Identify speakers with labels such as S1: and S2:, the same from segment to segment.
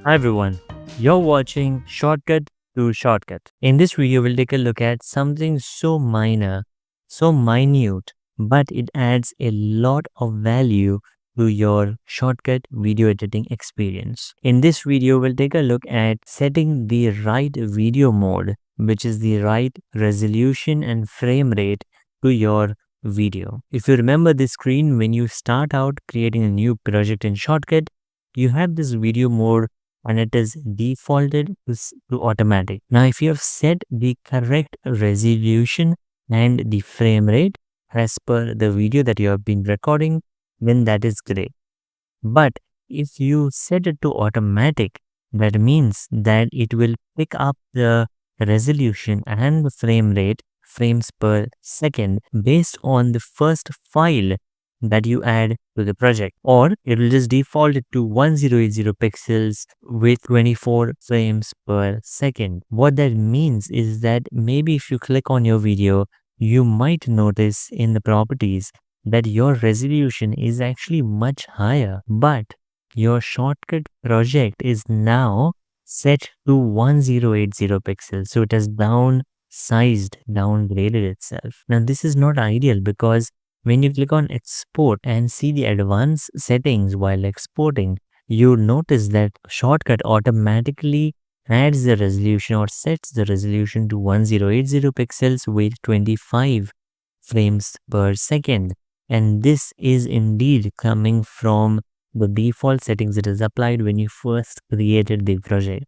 S1: Hi everyone, you're watching Shortcut to Shortcut. In this video, we'll take a look at something so minor, so minute, but it adds a lot of value to your shortcut video editing experience. In this video, we'll take a look at setting the right video mode, which is the right resolution and frame rate to your video. If you remember this screen when you start out creating a new project in Shortcut, you have this video mode and it is defaulted to automatic. Now, if you have set the correct resolution and the frame rate as per the video that you have been recording, then that is great. But if you set it to automatic, that means that it will pick up the resolution and the frame rate, frames per second, based on the first file that you add to the project, or it will just default it to 1080 pixels with 24 frames per second. What that means is that maybe if you click on your video, you might notice in the properties that your resolution is actually much higher, but your shortcut project is now set to 1080 pixels. So it has downsized, downgraded itself. Now this is not ideal because when you click on export and see the advanced settings while exporting, you notice that Shortcut automatically adds the resolution or sets the resolution to 1080 pixels with 25 frames per second. And this is indeed coming from the default settings that is applied when you first created the project.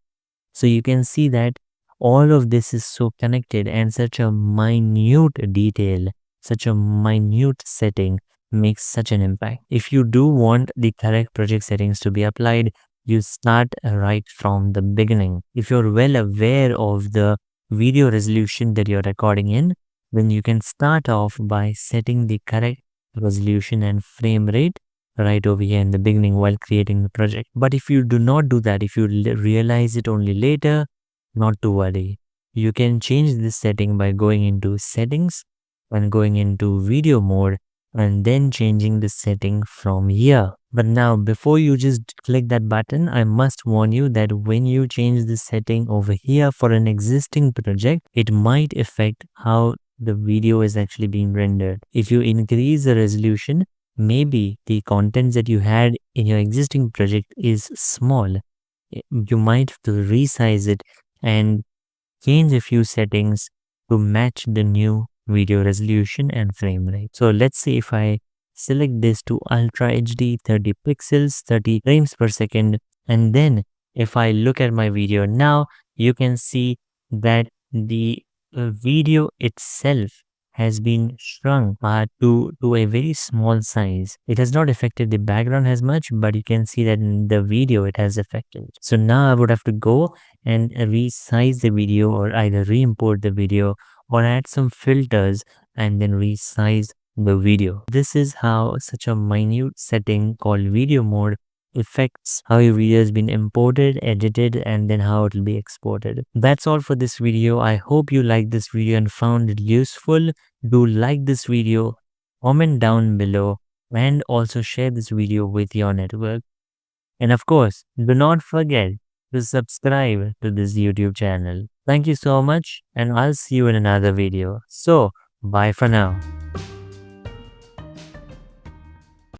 S1: So you can see that all of this is so connected, and such a minute detail, such a minute setting makes such an impact. If you do want the correct project settings to be applied, you start right from the beginning. If you're well aware of the video resolution that you're recording in, then you can start off by setting the correct resolution and frame rate right over here in the beginning while creating the project. But if you do not do that, if you realize it only later, not to worry. You can change this setting by going into settings and going into video mode and then changing the setting from here. But now before you just click that button, I must warn you that when you change the setting over here for an existing project, it might affect how the video is actually being rendered. If you increase the resolution, maybe the contents that you had in your existing project is small. You might have to resize it and change a few settings to match the new video resolution and frame rate. So let's say if I select this to Ultra HD 30 pixels, 30 frames per second, and then if I look at my video now, you can see that the video itself has been shrunk to a very small size. It has not affected the background as much, but you can see that in the video it has affected. So now I would have to go and resize the video, or either re-import the video or add some filters and then resize the video. This is how such a minute setting called video mode affects how your video has been imported, edited, and then how it will be exported. That's all for this video. I hope you liked this video and found it useful. Do like this video, comment down below, and also share this video with your network. And of course, do not forget to subscribe to this YouTube channel. Thank you so much, and I'll see you in another video. So, bye for now.